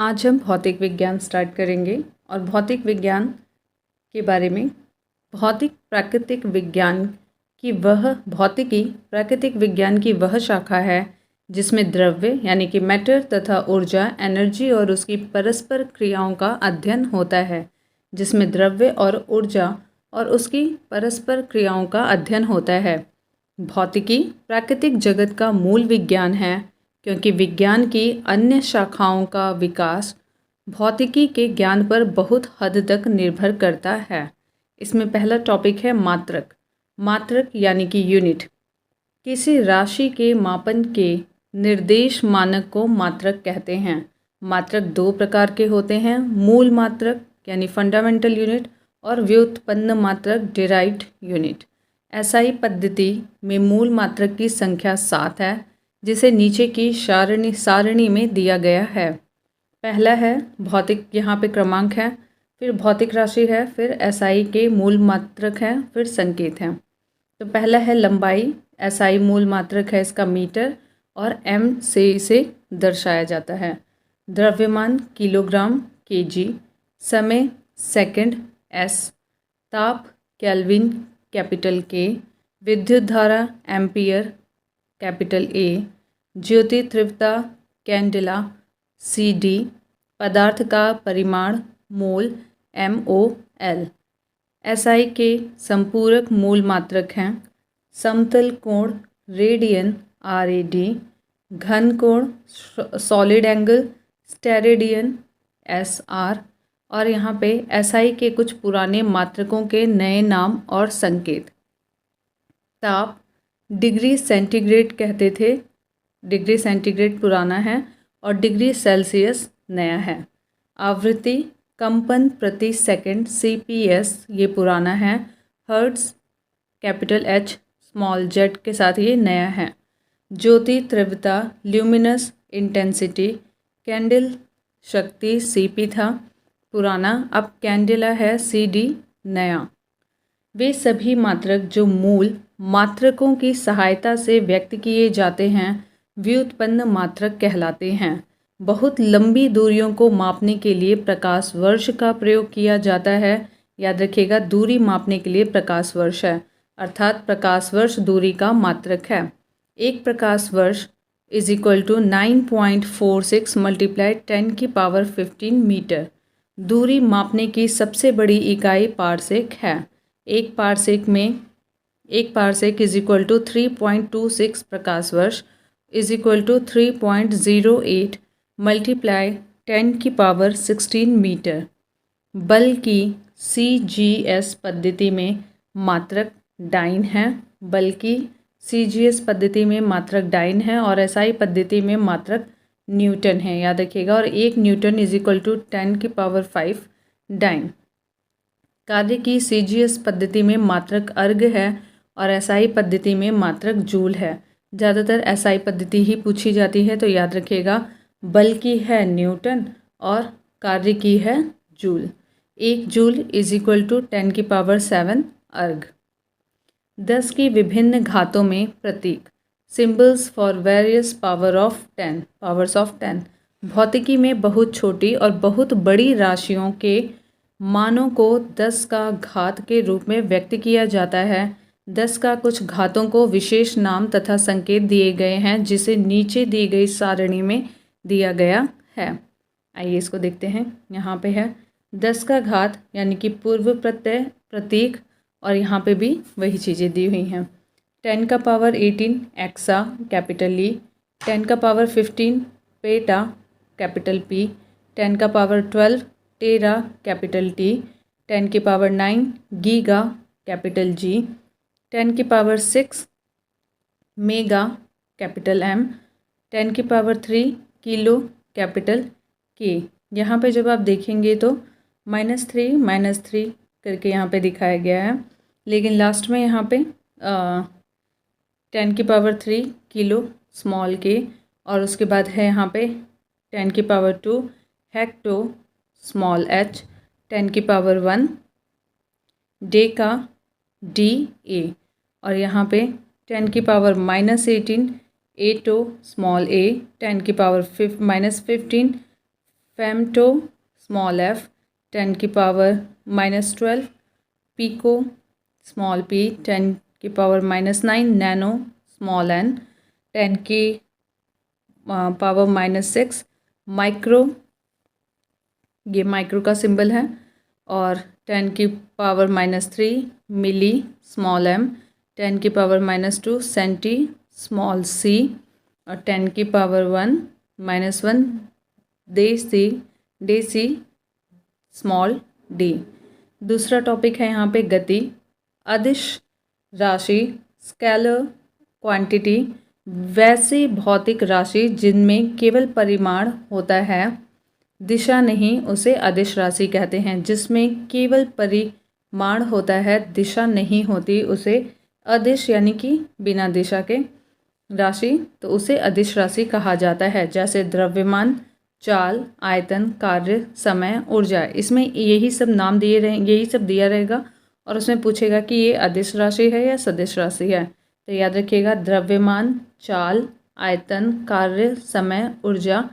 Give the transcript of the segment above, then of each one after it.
आज हम भौतिक विज्ञान स्टार्ट करेंगे और भौतिक विज्ञान के बारे में प्राकृतिक विज्ञान की वह शाखा है जिसमें द्रव्य यानी कि मैटर तथा ऊर्जा एनर्जी और उसकी परस्पर क्रियाओं का अध्ययन होता है। जिसमें द्रव्य और ऊर्जा और उसकी परस्पर क्रियाओं का अध्ययन होता है। भौतिकी प्राकृतिक जगत का मूल विज्ञान है क्योंकि विज्ञान की अन्य शाखाओं का विकास भौतिकी के ज्ञान पर बहुत हद तक निर्भर करता है। इसमें पहला टॉपिक है मात्रक। मात्रक यानी कि यूनिट। किसी राशि के मापन के निर्देश मानक को मात्रक कहते हैं। मात्रक दो प्रकार के होते हैं, मूल मात्रक यानी फंडामेंटल यूनिट और व्युत्पन्न मात्रक डिराइव्ड यूनिट। एसआई पद्धति में मूल मात्रक की संख्या 7 है जिसे नीचे की सारणी में दिया गया है। पहला है भौतिक, यहाँ पे क्रमांक है, फिर भौतिक राशि है, फिर एसआई के मूल मात्रक है, फिर संकेत हैं। तो पहला है लंबाई। एसआई मूल मात्रक है इसका मीटर और एम से इसे दर्शाया जाता है। द्रव्यमान किलोग्राम केजी, समय सेकंड एस, ताप केल्विन कैपिटल के, विद्युत धारा एम्पियर कैपिटल ए, ज्योति तीव्रता कैंडेला सी डी, पदार्थ का परिमाण मोल MOL। एसआई के संपूरक मूल मात्रक हैं समतल कोण रेडियन RAD, घन कोण सॉलिड एंगल स्टेरेडियन SR। और यहाँ पे एसआई के कुछ पुराने मात्रकों के नए नाम और संकेत। ताप डिग्री सेंटीग्रेड कहते थे, डिग्री सेंटीग्रेड पुराना है और डिग्री सेल्सियस नया है। आवृत्ति कंपन प्रति सेकंड CPS ये पुराना है। Hertz capital H small z के साथ ये नया है। ज्योति तीव्रता ल्यूमिनस इंटेंसिटी कैंडल शक्ति CP था पुराना, अब कैंडेला है CD नया। वे सभी मात्रक जो मूल मात्रकों की सहायता से व्यक्त किए जाते हैं व्युत्पन्न मात्रक कहलाते हैं। बहुत लंबी दूरियों को मापने के लिए प्रकाश वर्ष का प्रयोग किया जाता है। याद रखिएगा, दूरी मापने के लिए प्रकाश वर्ष है, अर्थात प्रकाश वर्ष दूरी का मात्रक है। एक प्रकाश वर्ष is equal to 9.46 multiply 10⁻15 metre. दूरी मापने की सबसे बड़ी इकाई पारसेक है। एक पारसेक इज इक्वल टू 3.26 प्रकाश वर्ष is equal to 3.08 multiply 10⁻16 metre. बल की CGS पद्धति में मात्रक डाइन है। बल की CGS पद्धति में मात्रक डाइन है और SI पद्धति में मात्रक न्यूटन है, याद रखिएगा। और 1 newton is equal to 10⁵ dyne. कार्य की CGS पद्धति में मात्रक अर्ग है और SI पद्धति में मात्रक जूल है। ज़्यादातर SI पद्धति ही पूछी जाती है, तो याद रखिएगा बल की है न्यूटन और कार्य की है joule. 1 joule is equal to 10⁻7 erg. 10 की विभिन्न घातों में प्रतीक symbols for various powers of 10। भौतिकी में बहुत छोटी और बहुत बड़ी राशियों के मानों को 10 का घात के रूप में व्यक्त किया जाता है। 10 का कुछ घातों को विशेष नाम तथा संकेत दिए गए हैं जिसे नीचे दी गई सारणी में दिया गया है। आइए इसको देखते हैं। यहाँ पे है 10 का घात यानी कि पूर्व प्रत्यय प्रतीक, और यहाँ पे भी वही चीज़ें दी हुई हैं। 10⁻18 exa capital E, 10⁻15 peta capital P, 10⁻12 tera capital T, 10�9 giga capital G, 10�6 mega capital M, 10�3 kilo capital K। यहाँ पे जब आप देखेंगे तो -3 करके यहाँ पे दिखाया गया है, लेकिन लास्ट में यहाँ पे 10�3 किलो स्मॉल k, और उसके बाद है यहाँ पे 10�2 hecto small h, 10⁻1 deca DA, और यहाँ पे 10⁻−18 atto small a, 10⁻−15 femto small f 10 की पावर -12, पिको स्मॉल p 10 की पावर -9, नैनो स्मॉल n 10 की पावर -6, माइक्रो, ये माइक्रो का सिंबल है, और 10 की पावर -3, मिली स्मॉल m 10 की पावर -2, सेंटी स्मॉल c और 10 की पावर -1, डेसी स्मॉल d। दूसरा टॉपिक है यहाँ पे गति। अदिश राशि स्केलर क्वांटिटी वैसी भौतिक राशि जिनमें केवल परिमाण होता है, दिशा नहीं, उसे अदिश राशि कहते हैं। जिसमें केवल परिमाण होता है, दिशा नहीं होती, उसे अदिश यानी कि बिना दिशा के राशि, तो उसे अदिश राशि कहा जाता है। जैसे द्रव्यमान, चाल, आयतन, कार्य, समय, ऊर्जा, इसमें यही सब नाम दिए रहेंगे, यही सब दिया रहेगा और उसमें पूछेगा कि ये अदिश राशि है या सदिश राशि है। तो याद रखिएगा, द्रव्यमान, चाल, आयतन, कार्य, समय, ऊर्जा,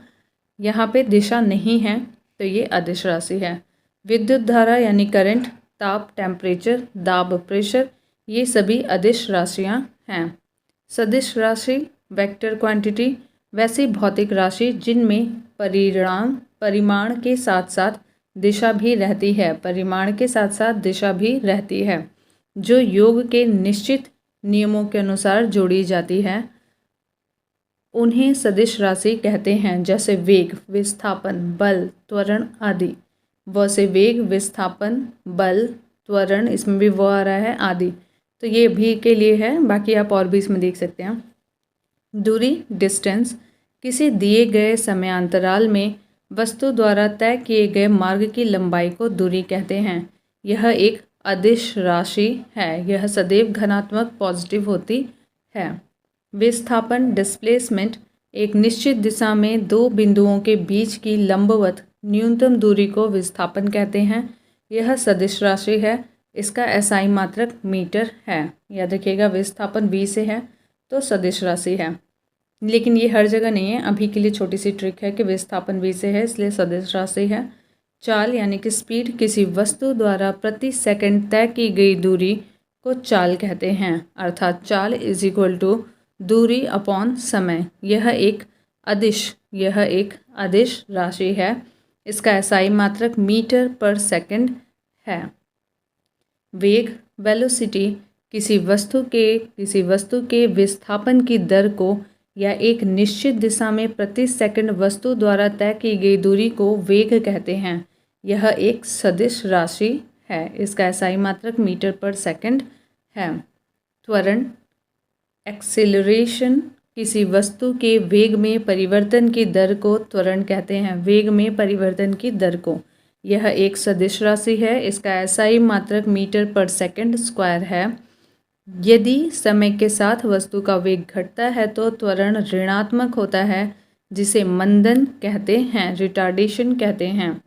यहाँ पे दिशा नहीं है तो ये अदिश राशि है। विद्युत धारा यानी करंट, ताप, टेम्परेचर, दाब, प्रेशर, ये सभी अदिश राशियाँ हैं। सदिश राशि वेक्टर क्वांटिटी वैसी भौतिक राशि जिनमें परिमाण के साथ साथ दिशा भी रहती है, परिमाण के साथ साथ दिशा भी रहती है, जो योग के निश्चित नियमों के अनुसार जोड़ी जाती है, उन्हें सदिश राशि कहते हैं। जैसे वेग, विस्थापन, बल, त्वरण आदि। व से वेग, विस्थापन, बल, त्वरण, इसमें भी व आ रहा है, आदि। तो ये भी के लिए है, बाकी आप और भी इसमें देख सकते हैं। दूरी डिस्टेंस किसी दिए गए समयांतराल में वस्तु द्वारा तय किए गए मार्ग की लंबाई को दूरी कहते हैं। यह एक अदिश राशि है, यह सदैव धनात्मक पॉजिटिव होती है। विस्थापन डिस्प्लेसमेंट एक निश्चित दिशा में दो बिंदुओं के बीच की लंबवत न्यूनतम दूरी को विस्थापन कहते हैं। यह सदिश राशि है, इसका एसआई मात्रक मीटर है। याद रखिएगा, विस्थापन v से है तो सदिश राशि है, लेकिन ये हर जगह नहीं है। अभी के लिए छोटी सी ट्रिक है कि विस्थापन v से है इसलिए सदिश राशि है। चाल यानी कि स्पीड किसी वस्तु द्वारा प्रति सेकंड तय की गई दूरी को चाल कहते हैं, अर्थात चाल इज इक्वल टू दूरी अपॉन समय। यह एक अदिश राशि है, इसका एसआई मात्रक मीटर पर सेकंड है। वेग वेलोसिटी किसी वस्तु के विस्थापन की दर को या एक निश्चित दिशा में प्रति सेकंड वस्तु द्वारा तय की गई दूरी को वेग कहते हैं। यह एक सदिश राशि है, इसका एसआई मात्रक मीटर पर सेकंड है। त्वरण एक्सेलरेशन किसी वस्तु के वेग में परिवर्तन की दर को त्वरण कहते हैं, वेग में परिवर्तन की दर को। यह एक सदिश राशि है, इसका एसआई मात्रक मीटर पर सेकंड स्क्वायर है। यदि समय के साथ वस्तु का वेग घटता है तो त्वरण ऋणात्मक होता है, जिसे मंदन कहते हैं, रिटार्डेशन कहते हैं।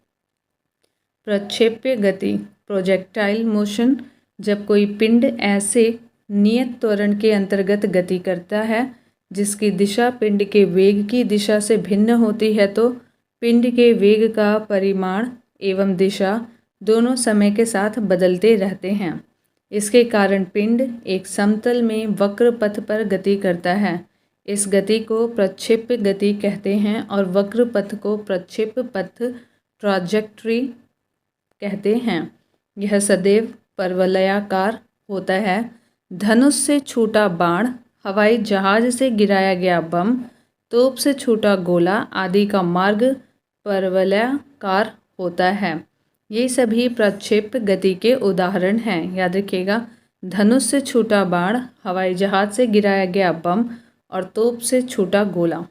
प्रक्षेप्य गति प्रोजेक्टाइल मोशन जब कोई पिंड ऐसे नियत त्वरण के अंतर्गत गति करता है जिसकी दिशा पिंड के वेग की दिशा से भिन्न होती है, तो पिंड के वेग का परिमाण एवं दिशा दोनों समय के साथ बदलते रहते हैं। इसके कारण पिंड एक समतल में वक्र पथ पर गति करता है। इस गति को प्रक्षेप्य गति कहते हैं और वक्र पथ को प्रक्षेप्य पथ ट्राजेक्ट्री कहते हैं। यह सदैव परवलयाकार होता है। धनुष से छूटा बाण, हवाई जहाज से गिराया गया बम, तोप से छूटा गोला आदि का मार्ग परवलयाकार होता है। ये सभी प्रक्षेप्य गति के उदाहरण हैं। याद रखिएगा, धनुष से छूटा बाण, हवाई जहाज से गिराया गया बम और तोप से छूटा गोला।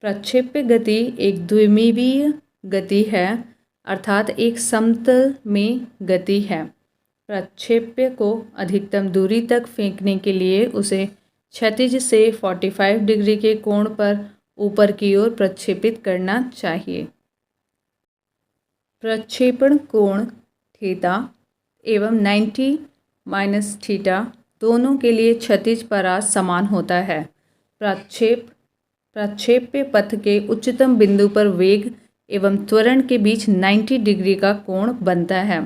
प्रक्षेप्य गति एक द्विमीमीय गति है, अर्थात एक समतल में गति है। प्रक्षेप्य को अधिकतम दूरी तक फेंकने के लिए उसे क्षैतिज से 45 डिग्री के कोण पर ऊपर की ओर प्रक्षेपित करना चाहिए। प्रक्षेपण कोण थीटा एवं 90 - थीटा दोनों के लिए क्षैतिज परास समान होता है। प्रक्षेप्य पथ के उच्चतम बिंदु पर वेग एवं त्वरण के बीच 90 डिग्री का कोण बनता है।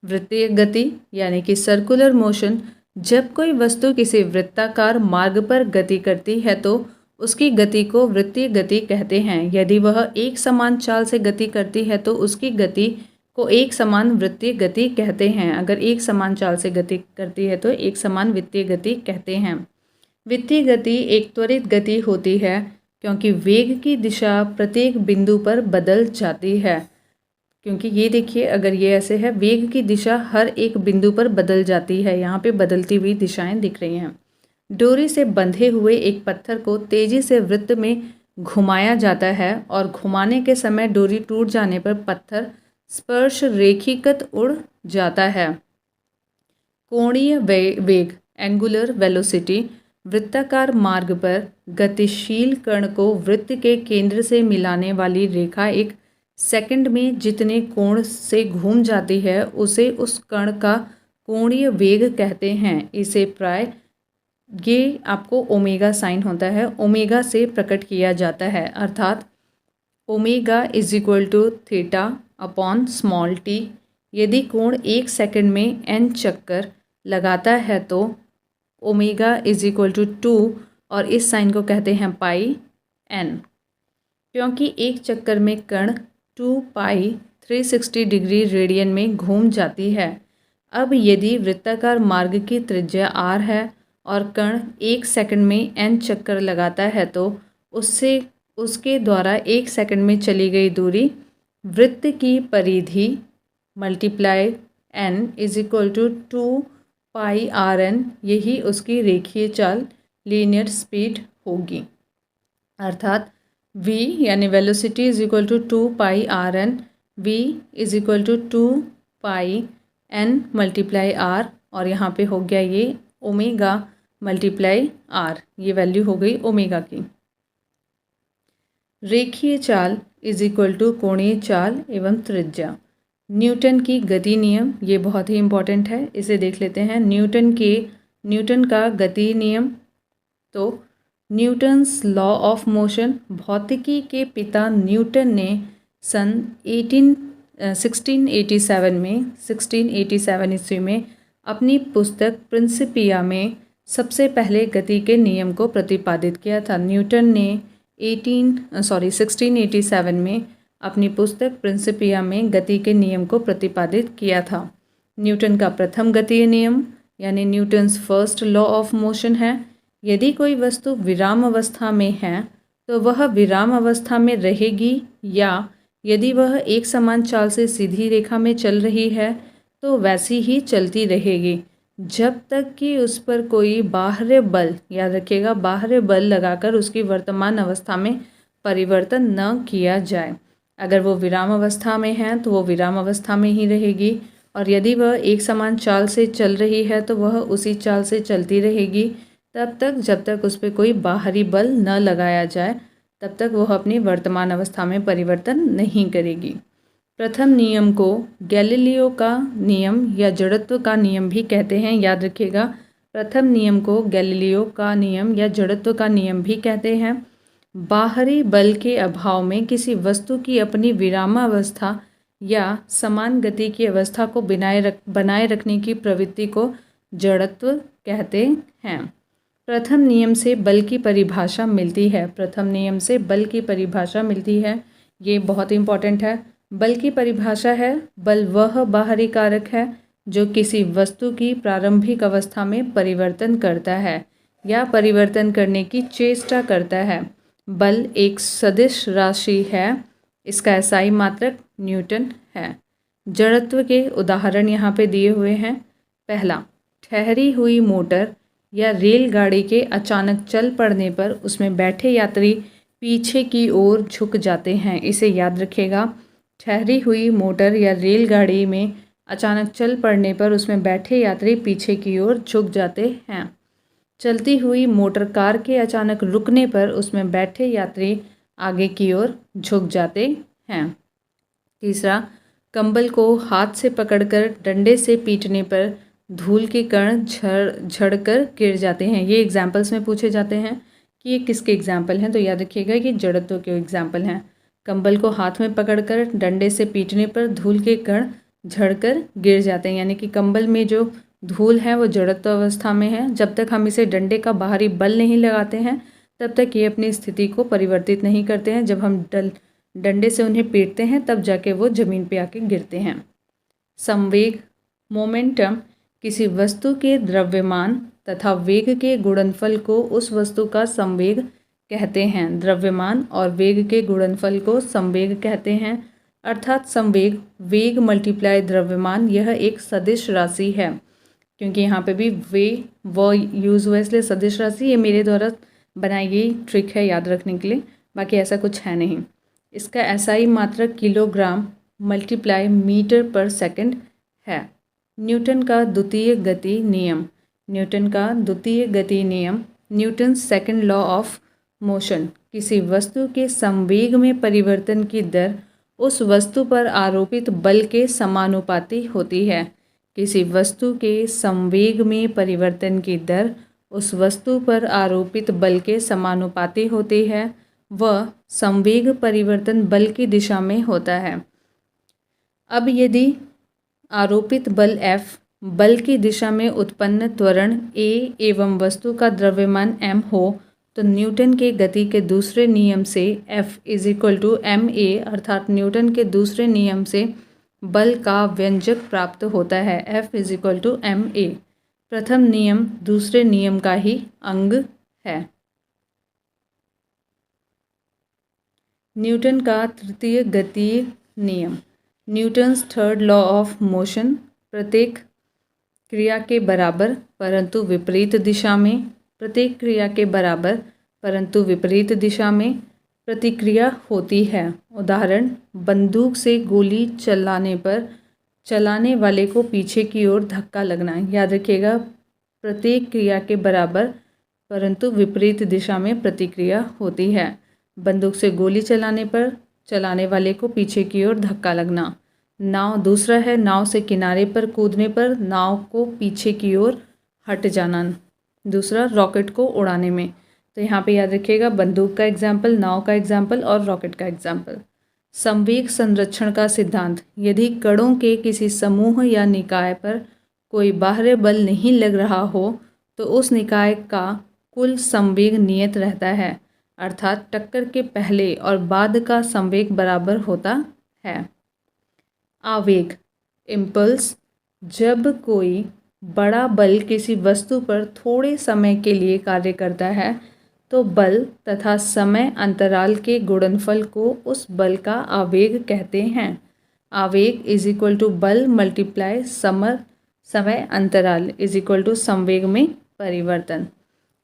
वृत्तीय गति यानी कि सर्कुलर मोशन, जब कोई वस्तु किसी वृत्ताकार मार्ग पर गति करती है तो उसकी गति को वृत्तीय गति कहते हैं। यदि वह एक समान चाल से गति करती है तो उसकी गति को एक समान वृत्तीय गति कहते हैं। अगर एक समान चाल से गति करती है तो एक समान वृत्तीय गति कहते हैं। वृत्तीय गति एक त्वरित गति होती है क्योंकि वेग की दिशा प्रत्येक बिंदु पर बदल जाती है। क्योंकि ये देखिए, अगर ये ऐसे है, वेग की दिशा हर एक बिंदु पर बदल जाती है। यहाँ पे बदलती हुई दिशाएं दिख रही हैं। डोरी से बंधे हुए एक पत्थर को तेजी से वृत्त में घुमाया जाता है और घुमाने के समय डोरी टूट जाने पर पत्थर स्पर्श रेखीगत उड़ जाता है। कोणीय वेग एंगुलर वेलोसिटी, वृत्ताकार मार्ग पर गतिशील कण को वृत्त के केंद्र से मिलाने वाली रेखा एक सेकंड में जितने कोण से घूम जाती है उसे उस कण का कोणीय वेग कहते हैं। इसे प्राय, ये आपको ओमेगा साइन होता है, ओमेगा से प्रकट किया जाता है। अर्थात omega is equal to theta upon small t. यदि कोण एक सेकंड में n चक्कर लगाता है तो ओमेगा इज इक्वल टू 2 और इस साइन को कहते हैं पाई n। क्योंकि एक चक्कर में कण 2 पाई 360 डिग्री रेडियन में घूम जाती है। अब यदि वृत्ताकार मार्ग की त्रिज्या r है और कण एक सेकंड में n चक्कर लगाता है तो उसके द्वारा एक सेकंड में चली गई दूरी वृत्त की परिधि multiply n is equal to 2 pi r n, यही उसकी रेखीय चाल लीनियर स्पीड होगी। अर्थात v यानी velocity is equal to 2 pi r n, v is equal to 2 pi n multiply r, और यहाँ पे हो गया ये ओमेगा मल्टीप्लाई r, ये वैल्यू हो गई ओमेगा की। रेखीय चाल इज इक्वल टू कोणीय चाल एवं त्रिज्या। न्यूटन की गति नियम, ये बहुत ही इम्पॉर्टेंट है, इसे देख लेते हैं। न्यूटन का गति नियम, तो न्यूटन्स लॉ ऑफ मोशन, भौतिकी के पिता न्यूटन ने सन 1687 ईस्वी में अपनी पुस्तक प्रिंसिपिया में सबसे पहले गति के नियम को प्रतिपादित किया था। न्यूटन ने 1687 में अपनी पुस्तक प्रिंसिपिया में गति के नियम को प्रतिपादित किया था। न्यूटन का प्रथम गतीय नियम यानी Newton's first law of motion है, यदि कोई वस्तु विराम अवस्था में है तो वह विराम अवस्था में रहेगी, या यदि वह एक समान चाल से सीधी रेखा में चल रही है तो वैसी ही चलती रहेगी जब तक कि उस पर कोई बाह्य बल, याद रखिएगा, बाह्य बल लगाकर उसकी वर्तमान अवस्था में परिवर्तन न किया जाए। अगर वो विराम अवस्था में है तो वो विराम अवस्था में ही रहेगी, और यदि वह एक समान चाल से चल रही है तो वह उसी चाल से चलती रहेगी तब तक जब तक उस पर कोई बाहरी बल न लगाया जाए, तब तक वह अपनी वर्तमान अवस्था में परिवर्तन नहीं करेगी। प्रथम नियम को गैलीलियो का नियम या जड़त्व का नियम भी कहते हैं। याद रखिएगा, प्रथम नियम को गैलीलियो का नियम या जड़त्व का नियम भी कहते हैं। बाहरी बल के अभाव में किसी वस्तु की अपनी विरामावस्था या समान गति की अवस्था को बनाए रखने की प्रवृत्ति को जड़त्व कहते हैं। प्रथम नियम से बल की परिभाषा मिलती है। प्रथम नियम से बल की परिभाषा मिलती है, ये बहुत इंपॉर्टेंट है। बल की परिभाषा है, बल वह बाहरी कारक है जो किसी वस्तु की प्रारंभिक अवस्था में परिवर्तन करता है या परिवर्तन करने की चेष्टा करता है। बल एक सदिश राशि है, इसका एसआई मात्रक न्यूटन है। जड़त्व के उदाहरण यहाँ पे दिए हुए हैं। पहला, ठहरी हुई मोटर या रेलगाड़ी के अचानक चल पड़ने पर उसमें बैठे यात्री पीछे की ओर झुक जाते हैं। इसे याद रखिएगा, ठहरी हुई मोटर या रेलगाड़ी में अचानक चल पड़ने पर उसमें बैठे यात्री पीछे की ओर झुक जाते हैं। चलती हुई मोटर कार के अचानक रुकने पर उसमें बैठे यात्री आगे की ओर झुक जाते हैं। तीसरा, कंबल को हाथ से पकड़कर डंडे से पीटने पर धूल के कण झड़कर गिर जाते हैं। ये एग्जाम्पल्स में पूछे जाते हैं कि ये किसके एग्जाम्पल हैं, तो याद रखिएगा कि जड़त्व के एग्जाम्पल हैं। कंबल को हाथ में पकड़कर डंडे से पीटने पर धूल के कण झड़कर गिर जाते हैं, यानी कि कंबल में जो धूल है वो जड़त्व अवस्था में है। जब तक हम इसे डंडे का बाहरी बल नहीं लगाते हैं तब तक ये अपनी स्थिति को परिवर्तित नहीं करते हैं। जब हम डंडे से उन्हें पीटते हैं तब जाके वो ज़मीन पे आके गिरते हैं। संवेग मोमेंटम किसी वस्तु के द्रव्यमान तथा वेग के गुणनफल को उस वस्तु का संवेग कहते हैं। द्रव्यमान और वेग के गुणनफल को संवेग कहते हैं। अर्थात संवेग वेग मल्टीप्लाई द्रव्यमान, यह एक सदिश राशि है। क्योंकि यहाँ पे भी वो यूज़ हुआ इसलिए सदिश राशि, ये मेरे द्वारा बनाई गई ट्रिक है याद रखने के लिए, बाकी ऐसा कुछ है नहीं। इसका एसआई मात्रक किलोग्राम मल्टीप्लाई मीटर पर सेकंड है। न्यूटन का द्वितीय गति नियम, न्यूटन का द्वितीय गति नियम, Newton second law of motion, किसी वस्तु के संवेग में परिवर्तन की दर उस वस्तु पर आरोपित बल के समानुपाती होती है। किसी वस्तु के संवेग में परिवर्तन की दर उस वस्तु पर आरोपित बल के समानुपाती होती है। वह संवेग परिवर्तन बल की दिशा में होता है। अब यदि आरोपित बल F बल की दिशा में उत्पन्न त्वरण A एवं वस्तु का द्रव्यमान m हो तो न्यूटन के गति के दूसरे नियम से F = ma, अर्थात न्यूटन के दूसरे नियम से बल का व्यंजक प्राप्त होता है। F = ma। प्रथम नियम दूसरे नियम का ही अंग है। न्यूटन का तृतीय गतीय नियम, Newton's third law of motion, प्रत्येक क्रिया के बराबर परंतु विपरीत दिशा में, प्रत्येक क्रिया के बराबर परंतु विपरीत दिशा में प्रतिक्रिया होती है। उदाहरण, बंदूक से गोली चलाने पर चलाने वाले को पीछे की ओर धक्का लगना। याद रखिएगा, प्रत्येक क्रिया के बराबर परंतु विपरीत दिशा में प्रतिक्रिया होती है। बंदूक से गोली चलाने पर चलाने वाले को पीछे की ओर धक्का लगना। नाव दूसरा है, नाव से किनारे पर कूदने पर नाव को पीछे की ओर हट जाना। दूसरा, रॉकेट को उड़ाने में। तो यहाँ पे याद रखिएगा, बंदूक का एग्जाम्पल, नाव का एग्जाम्पल और रॉकेट का एग्जाम्पल। संवेग संरक्षण का सिद्धांत, यदि कणों के किसी समूह या निकाय पर कोई बाह्य बल नहीं लग रहा हो तो उस निकाय का कुल संवेग नियत रहता है, अर्थात टक्कर के पहले और बाद का संवेग बराबर होता है। आवेग इम्पल्स, जब कोई बड़ा बल किसी वस्तु पर थोड़े समय के लिए कार्य करता है तो बल तथा समय अंतराल के गुणनफल को उस बल का आवेग कहते हैं। आवेग = बल मल्टीप्लाई समय अंतराल = संवेग में परिवर्तन।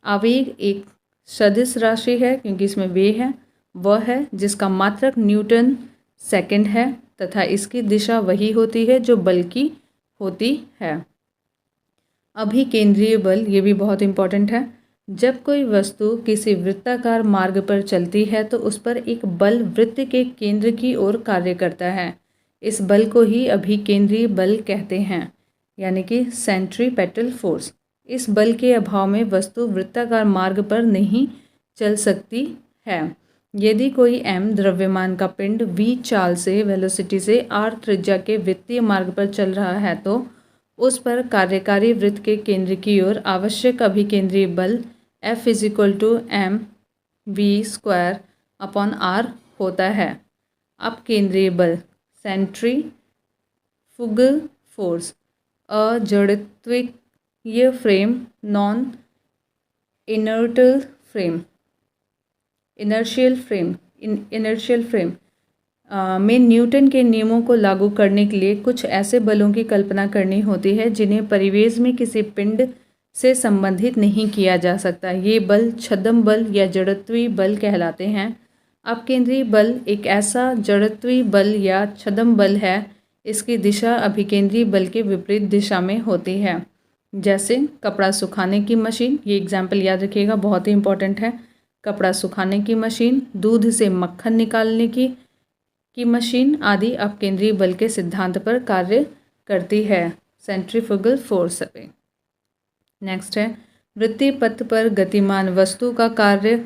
आवेग एक सदिश राशि है क्योंकि इसमें वे है, वह है जिसका मात्रक न्यूटन सेकंड है तथा इसकी दिशा वही होती है जो बल की होती है। अभिकेंद्रीय बल, ये भी बहुत इंपॉर्टेंट है। जब कोई वस्तु किसी वृत्ताकार मार्ग पर चलती है तो उस पर एक बल वृत्त के केंद्र की ओर कार्य करता है। इस बल को ही अभिकेंद्रीय बल कहते हैं, यानी कि सेंट्रीपेटल फोर्स। इस बल के अभाव में वस्तु वृत्ताकार मार्ग पर नहीं चल सकती है। यदि कोई m द्रव्यमान का पिंड v चाल से वेलोसिटी से r त्रिज्या के वृत्तीय मार्ग पर चल रहा है तो उस पर कार्यकारी वृत्त के केंद्र की ओर आवश्यक अभिकेंद्रीय बल F = mv²/r होता है। अपकेंद्रीय बल सेंट्रीफुगल फोर्स, अजड़त्वीय फ्रेम, नॉन इनर्शियल फ्रेम में न्यूटन के नियमों को लागू करने के लिए कुछ ऐसे बलों की कल्पना करनी होती है जिन्हें परिवेश में किसी पिंड से संबंधित नहीं किया जा सकता। ये बल छद्म बल या जड़त्वीय बल कहलाते हैं। अपकेंद्रीय बल एक ऐसा जड़त्वीय बल या छद्म बल है, इसकी दिशा अभिकेंद्रीय बल के विपरीत दिशा में होती है। जैसे कपड़ा सुखाने की मशीन, ये एग्जाम्पल याद रखिएगा, बहुत ही इंपॉर्टेंट है। कपड़ा सुखाने की मशीन, दूध से मक्खन निकालने की मशीन आदि अपकेंद्रीय बल के सिद्धांत पर कार्य करती है, सेंट्रीफुगल फोर्स पे। नेक्स्ट है, वृत्तीय पथ पर गतिमान वस्तु का कार्य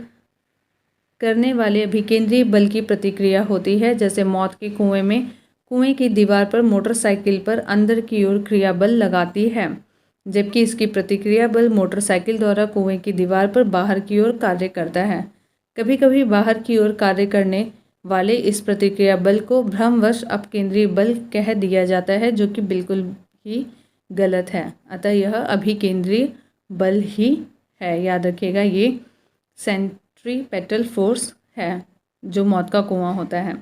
करने वाले अभिकेंद्री बल की प्रतिक्रिया होती है। जैसे मौत के कुएं में कुएं की दीवार पर मोटरसाइकिल पर अंदर की ओर क्रिया बल लगाती है, जबकि इसकी प्रतिक्रिया बल मोटरसाइकिल द्वारा कुएं की दीवार पर बाहर की ओर कार्य करता है। कभी कभी बाहर की ओर कार्य करने वाले इस प्रतिक्रिया बल को भ्रमवश अपकेंद्री बल कह दिया जाता है, जो कि बिल्कुल ही गलत है। अतः यह अभिकेंद्री बल ही है। याद रखिएगा, ये सेंट्रीपेटल फोर्स है जो मौत का कुआं होता है।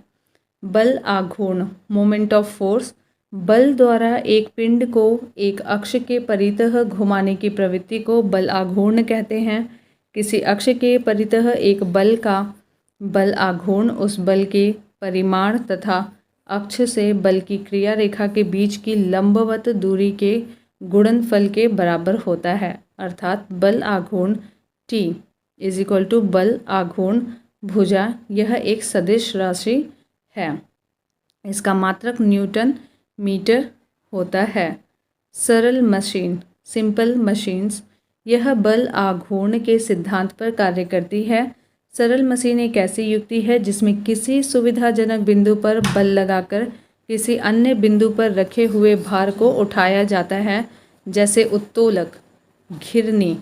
बल आघूर्ण, मोमेंट ऑफ फोर्स, बल द्वारा एक पिंड को एक अक्ष के परितः घुमाने की प्रवृत्ति को बल आघूर्ण कहते हैं। किसी अक्ष के परितः एक बल का बल आघूर्ण उस बल के परिमाण तथा अक्ष से बल की क्रिया रेखा के बीच की लंबवत दूरी के गुणनफल के बराबर होता है। अर्थात बल आघूर्ण T = बल आघूर्ण भुजा, यह एक सदिश राशि है। इसका मात्रक न्यूटन मीटर होता है। सरल मशीन, सिंपल मशीन्स, यह बल आघूर्ण के सिद्धांत पर कार्य करती है। सरल मशीन एक ऐसी युक्ति है जिसमें किसी सुविधाजनक बिंदु पर बल लगाकर किसी अन्य बिंदु पर रखे हुए भार को उठाया जाता है, जैसे उत्तोलक, घिरनी,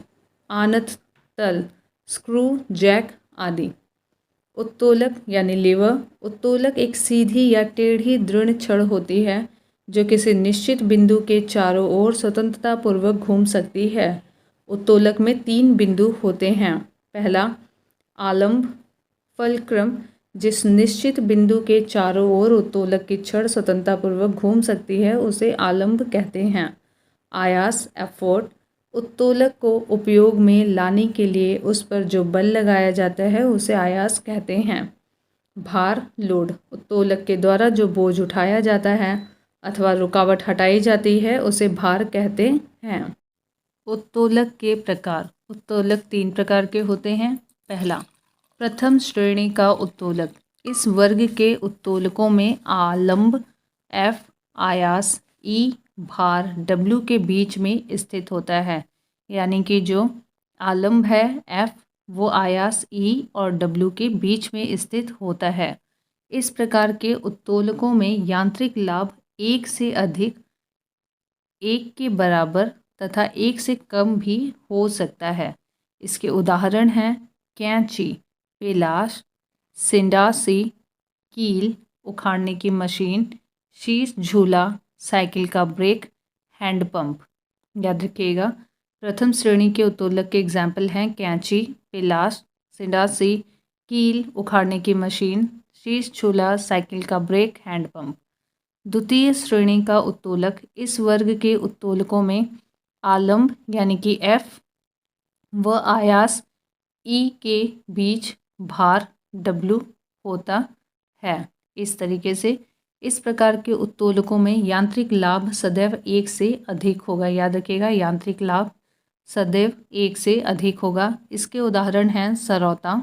आनत तल, स्क्रू, जैक आदि। उत्तोलक यानी लीवर। उत्तोलक एक सीधी या टेढ़ी दृढ़ छड़ होती है जो किसी निश्चित बिंदु के चारों ओर स्वतंत्रतापूर्वक घूम सकती है। उत्तोलक में 3 बिंदु होते हैं। पहला, आलंब फलक्रम, जिस निश्चित बिंदु के चारों ओर उत्तोलक की छड़ स्वतंत्रतापूर्वक घूम सकती है उसे आलंब कहते हैं। आयास, एफोर्ट, उत्तोलक को उपयोग में लाने के लिए उस पर जो बल लगाया जाता है उसे आयास कहते हैं। भार, लोड, उत्तोलक के द्वारा जो बोझ उठाया जाता है अथवा रुकावट हटाई जाती है उसे भार कहते हैं। उत्तोलक के प्रकार। उत्तोलक 3 प्रकार के होते हैं। पहला, प्रथम श्रेणी का उत्तोलक। इस वर्ग के उत्तोलकों में आलंब F, आयास E, भार W के बीच में स्थित होता है। यानी कि जो आलंब है F, वो आयास E और W के बीच में स्थित होता है। इस प्रकार के उत्तोलकों में यांत्रिक लाभ 1 से अधिक, 1 के बराबर तथा 1 से कम भी हो सकता है। इसके उदाहरण हैं कैंची, पिलास, सिंडासी, कील, उखाड़ने की मशीन, शीश झूला, साइकिल का ब्रेक, हैंडपंप। याद रखिएगा, प्रथम श्रेणी के उत्तोलक के एग्जाम्पल हैं कैंची, पिलास, सिंडासी, कील, उखाड़ने की मशीन, शीश झूला, साइकिल का ब्रेक, हैंडपंप। द्वितीय श्रेणी का उत्तोलक। इस वर्ग के उत्तोलकों में आलंब यानी कि F व आयास E के बीच भार W होता है। इस तरीके से इस प्रकार के उत्तोलकों में यांत्रिक लाभ सदैव 1 से अधिक होगा। याद रखिएगा, यांत्रिक लाभ सदैव 1 से अधिक होगा। इसके उदाहरण हैं सरौता,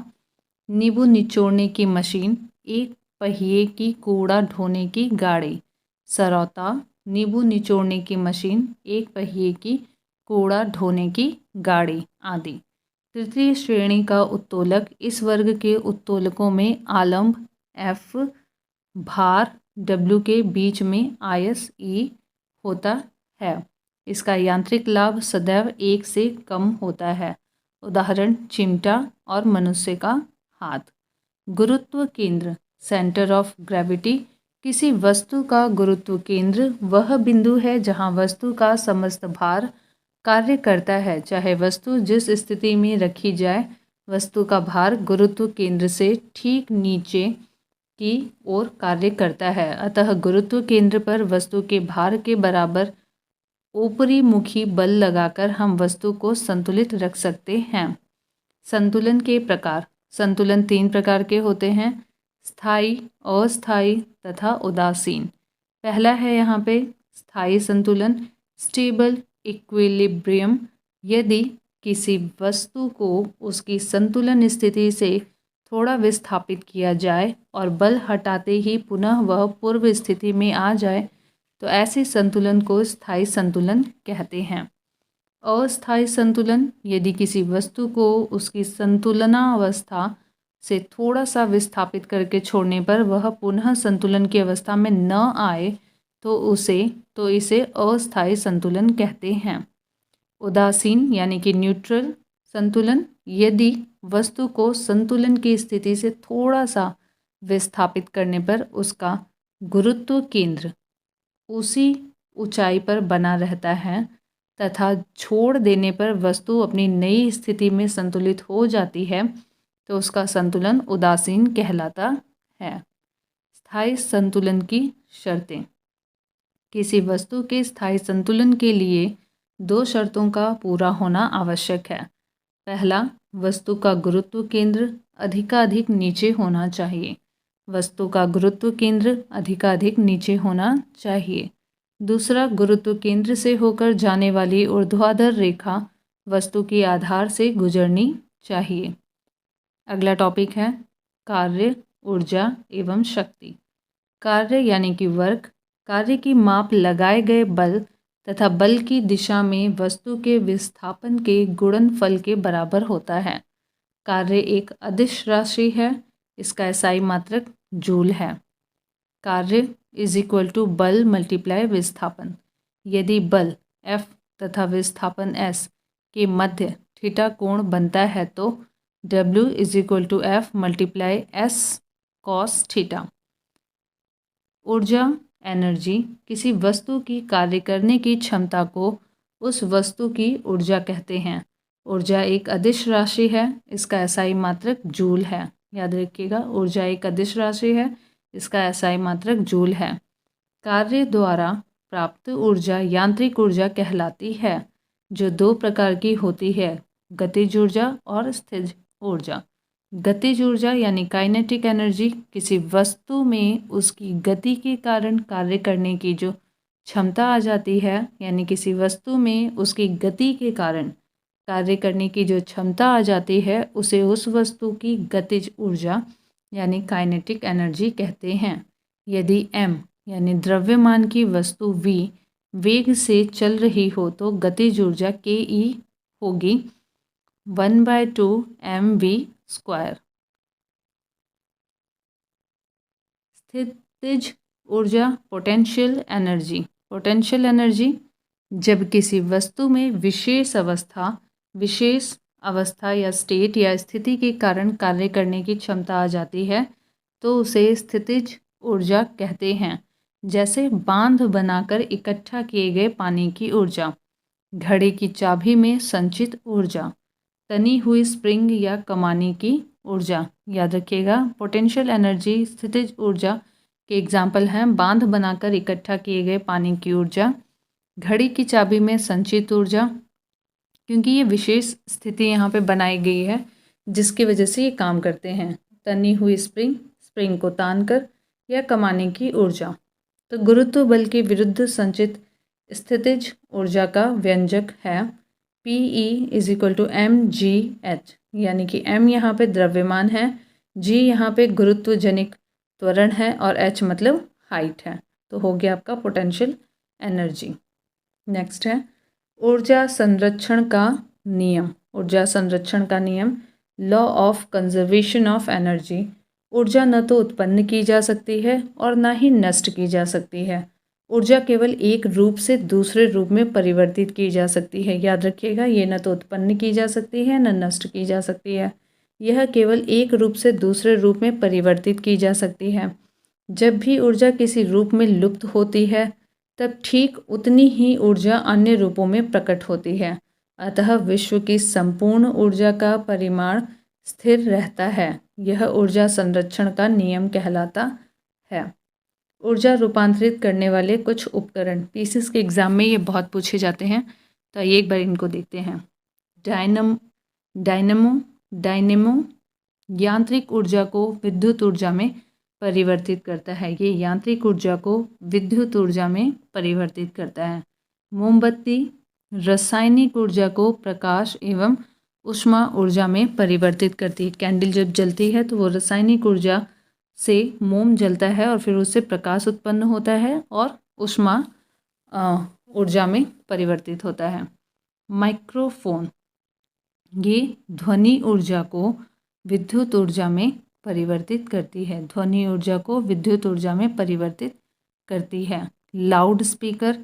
नींबू निचोड़ने की मशीन, एक पहिए की कूड़ा ढोने की गाड़ी। सरौता, नींबू निचोड़ने की मशीन, एक पहिए की कूड़ा ढोने की गाड़ी आदि। तृतीय श्रेणी का उत्तोलक। इस वर्ग के उत्तोलकों में आलंब F, भार W के बीच में आयस E होता है। इसका यांत्रिक लाभ सदैव 1 से कम होता है। उदाहरण चिमटा और मनुष्य का हाथ। गुरुत्व केंद्र, सेंटर ऑफ ग्रेविटी। किसी वस्तु का गुरुत्व केंद्र वह बिंदु है जहां वस्तु का समस्त भार कार्य करता है। चाहे वस्तु जिस स्थिति में रखी जाए, वस्तु का भार गुरुत्व केंद्र से ठीक नीचे की ओर कार्य करता है। अतः गुरुत्व केंद्र पर वस्तु के भार के बराबर ऊपरी मुखी बल लगाकर हम वस्तु को संतुलित रख सकते हैं। संतुलन के प्रकार। संतुलन 3 प्रकार के होते हैं, स्थायी, अस्थायी तथा उदासीन। पहला है यहाँ पे स्थायी संतुलन, स्टेबल इक्विलिब्रियम। यदि किसी वस्तु को उसकी संतुलन स्थिति से थोड़ा विस्थापित किया जाए और बल हटाते ही पुनः वह पूर्व स्थिति में आ जाए तो ऐसे संतुलन को स्थायी संतुलन कहते हैं। अस्थायी संतुलन। यदि किसी वस्तु को उसकी संतुलनावस्था से थोड़ा सा विस्थापित करके छोड़ने पर वह पुनः संतुलन की अवस्था में न आए तो इसे अस्थायी संतुलन कहते हैं। उदासीन यानी कि न्यूट्रल संतुलन, यदि वस्तु को संतुलन की स्थिति से थोड़ा सा विस्थापित करने पर उसका गुरुत्व केंद्र उसी ऊंचाई पर बना रहता है तथा छोड़ देने पर वस्तु अपनी नई स्थिति में संतुलित हो जाती है, तो उसका संतुलन उदासीन कहलाता है। स्थायी संतुलन की शर्तें। किसी वस्तु के स्थायी संतुलन के लिए 2 शर्तों का पूरा होना आवश्यक है। पहला, वस्तु का गुरुत्व केंद्र अधिकाधिक नीचे होना चाहिए। वस्तु का गुरुत्व केंद्र अधिकाधिक नीचे होना चाहिए। दूसरा, गुरुत्व केंद्र से होकर जाने वाली ऊर्ध्वाधर रेखा वस्तु की आधार से गुजरनी चाहिए। अगला टॉपिक है कार्य, ऊर्जा एवं शक्ति। कार्य यानी कि वर्क, कार्य की माप लगाए गए बल तथा बल की दिशा में वस्तु के विस्थापन के गुणनफल के बराबर होता है। कार्य एक अदिश राशि है, इसका एसआई मात्रक जूल है। कार्य इज इक्वल टू बल मल्टीप्लाई विस्थापन। यदि बल F तथा विस्थापन S के मध्य थीटा कोण बनता है तो W is equal to F multiply S cos theta. ऊर्जा, एनर्जी, किसी वस्तु की कार्य करने की क्षमता को उस वस्तु की ऊर्जा कहते हैं। ऊर्जा एक अदिश राशि है, इसका एसआई मात्रक जूल है। याद रखिएगा, ऊर्जा एक अदिश राशि है, इसका एसआई मात्रक जूल है। कार्य द्वारा प्राप्त ऊर्जा यांत्रिक ऊर्जा कहलाती है, जो 2 प्रकार की होती है, गतिज ऊर्जा और स्थिर ऊर्जा। गतिज ऊर्जा यानी काइनेटिक एनर्जी, किसी वस्तु में उसकी गति के कारण कार्य करने की जो क्षमता आ जाती है, यानी किसी वस्तु में उसकी गति के कारण कार्य करने की जो क्षमता आ जाती है, उसे उस वस्तु की गतिज ऊर्जा यानी काइनेटिक एनर्जी कहते हैं। यदि m यानी द्रव्यमान की वस्तु v वेग से चल रही हो तो गतिज ऊर्जा ke होगी 1/2 mv²। स्थितिज ऊर्जा, पोटेंशियल एनर्जी। पोटेंशियल एनर्जी जब किसी वस्तु में विशेष अवस्था या स्टेट या स्थिति के कारण कार्य करने की क्षमता आ जाती है तो उसे स्थितिज ऊर्जा कहते हैं। जैसे बांध बनाकर इकट्ठा किए गए पानी की ऊर्जा, घड़ी की चाबी में संचित ऊर्जा, तनी हुई स्प्रिंग या कमानी की ऊर्जा। याद रखिएगा, पोटेंशियल एनर्जी, स्थितिज ऊर्जा के एग्जाम्पल हैं बांध बनाकर इकट्ठा किए गए पानी की ऊर्जा, घड़ी की चाबी में संचित ऊर्जा, क्योंकि ये विशेष स्थिति यहाँ पे बनाई गई है जिसकी वजह से ये काम करते हैं। तनी हुई स्प्रिंग को तानकर, या कमाने की ऊर्जा। तो गुरुत्व बल के विरुद्ध संचित स्थितिज ऊर्जा का व्यंजक है PE is equal to mgh, यानी कि m यहाँ पे द्रव्यमान है, g यहाँ पे गुरुत्व जनिक त्वरण है और h मतलब हाइट है। तो हो गया आपका पोटेंशियल एनर्जी। नेक्स्ट है ऊर्जा संरक्षण का नियम। ऊर्जा संरक्षण का नियम, law of conservation of energy. ऊर्जा न तो उत्पन्न की जा सकती है और ना ही नष्ट की जा सकती है। ऊर्जा केवल एक रूप से दूसरे रूप में परिवर्तित की जा सकती है। याद रखिएगा, ये न तो उत्पन्न की जा सकती है न नष्ट की जा सकती है, यह केवल एक रूप से दूसरे रूप में परिवर्तित की जा सकती है। जब भी ऊर्जा किसी रूप में लुप्त होती है तब ठीक उतनी ही ऊर्जा अन्य रूपों में प्रकट होती है। अतः विश्व की संपूर्ण ऊर्जा का परिमाण स्थिर रहता है। यह ऊर्जा संरक्षण का नियम कहलाता है। ऊर्जा रूपांतरित करने वाले कुछ उपकरण, पीसीएस के एग्जाम में ये बहुत पूछे जाते हैं, तो आइए एक बार इनको देखते हैं। डायनेमो यांत्रिक ऊर्जा को विद्युत ऊर्जा में परिवर्तित करता है। ये यांत्रिक ऊर्जा को विद्युत ऊर्जा में परिवर्तित करता है। मोमबत्ती रासायनिक ऊर्जा को प्रकाश एवं ऊष्मा ऊर्जा में परिवर्तित करती है। कैंडल जब जलती है तो वो रासायनिक ऊर्जा से मोम जलता है और फिर उससे प्रकाश उत्पन्न होता है और ऊष्मा ऊर्जा में परिवर्तित होता है। माइक्रोफोन ये ध्वनि ऊर्जा को विद्युत ऊर्जा में परिवर्तित करती है। ध्वनि ऊर्जा को विद्युत ऊर्जा में परिवर्तित करती है। लाउड स्पीकर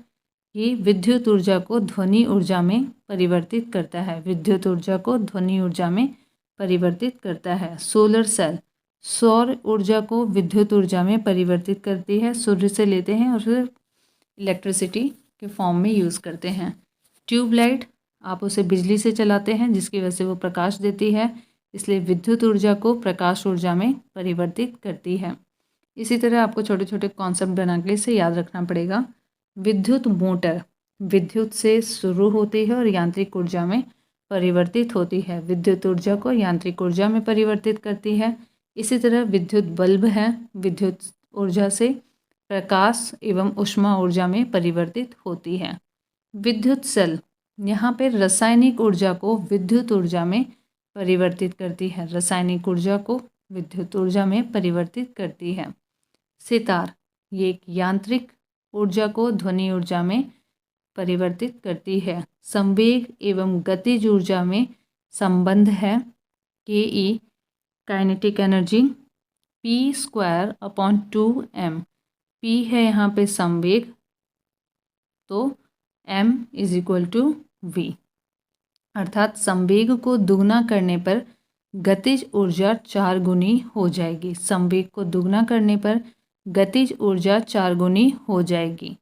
ये विद्युत ऊर्जा को ध्वनि ऊर्जा में परिवर्तित करता है। विद्युत ऊर्जा को ध्वनि ऊर्जा में परिवर्तित करता है। सोलर सेल सौर ऊर्जा को विद्युत ऊर्जा में परिवर्तित करती है। सूर्य से लेते हैं और फिर इलेक्ट्रिसिटी के फॉर्म में यूज़ करते हैं। ट्यूबलाइट आप उसे बिजली से चलाते हैं जिसकी वजह से वो प्रकाश देती है, इसलिए विद्युत ऊर्जा को प्रकाश ऊर्जा में परिवर्तित करती है। इसी तरह आपको छोटे छोटे कॉन्सेप्ट बना के इसे याद रखना पड़ेगा। विद्युत मोटर विद्युत से शुरू होती है और यांत्रिक ऊर्जा में परिवर्तित होती है। विद्युत ऊर्जा को यांत्रिक ऊर्जा में परिवर्तित करती है। इसी तरह विद्युत बल्ब है, विद्युत ऊर्जा से प्रकाश एवं ऊष्मा ऊर्जा में परिवर्तित होती है। विद्युत सेल यहाँ पे रासायनिक ऊर्जा को विद्युत ऊर्जा में परिवर्तित करती है। रासायनिक ऊर्जा को विद्युत ऊर्जा में परिवर्तित करती है। सितार ये एक यांत्रिक ऊर्जा को ध्वनि ऊर्जा में परिवर्तित करती है। संवेग एवं गतिज ऊर्जा में संबंध है। के काइनेटिक एनर्जी P²/2m। P है यहाँ पे संवेग, तो m = v, अर्थात संवेग को दुगना करने पर गतिज ऊर्जा 4 गुनी हो जाएगी। संवेग को दुगना करने पर गतिज ऊर्जा 4 गुनी हो जाएगी।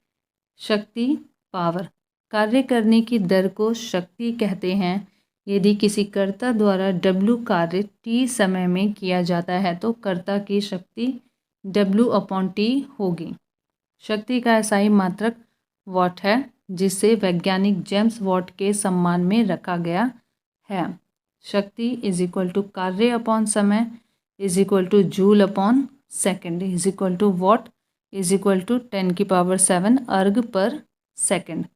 शक्ति पावर कार्य करने की दर को शक्ति कहते हैं। यदि किसी कर्ता द्वारा W कार्य T समय में किया जाता है तो कर्ता की शक्ति W/T होगी। शक्ति का SI मात्रक वॉट है, जिसे वैज्ञानिक जेम्स वॉट के सम्मान में रखा गया है। शक्ति = कार्य अपॉन समय = जूल/सेकंड वॉट = 10⁻⁷ अर्ग पर सेकंड।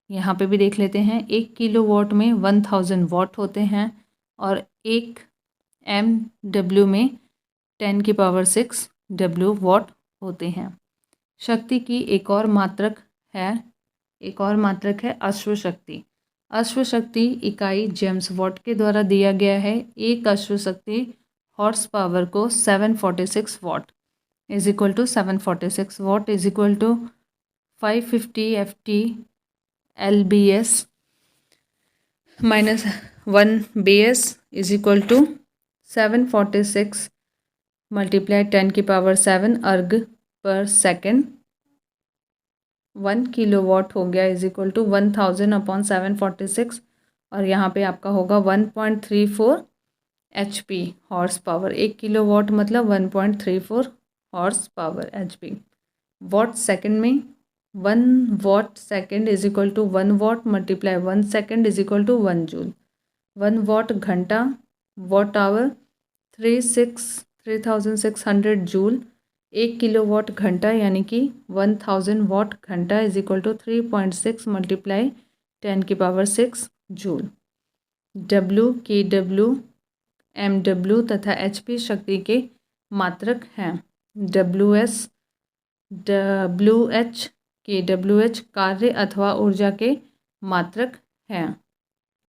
यहाँ पे भी देख लेते हैं। 1 किलोवाट में 1000 वाट होते हैं और 1 MW में 10⁻⁶ W होते हैं। शक्ति की एक और मात्रक है अश्वशक्ति। अश्वशक्ति इकाई जेम्स वॉट के द्वारा दिया गया है। एक अश्वशक्ति हॉर्स पावर को 746 वाट = 550 FT LBS -1 BS = 746 × 10⁻⁷ अर्ग पर सेकंड। 1 किलोवाट हो गया = 1000/746 और यहाँ पे आपका होगा 1.34 HP हॉर्स पावर। 1 किलोवाट मतलब 1.34 horse power HP। What second में 1 what second = 1 what × 1 second = 1 joule. 1 what घंटा वॉट आवर 3600 जूल। 1 किलोवाट घंटा यानी कि 1000 वॉट घंटा = 3.6 × 10⁻⁶ जूल। W, KW, MW तथा HP शक्ति के मात्रक हैं। WS, WH, KWH कार्य अथवा ऊर्जा के मात्रक हैं।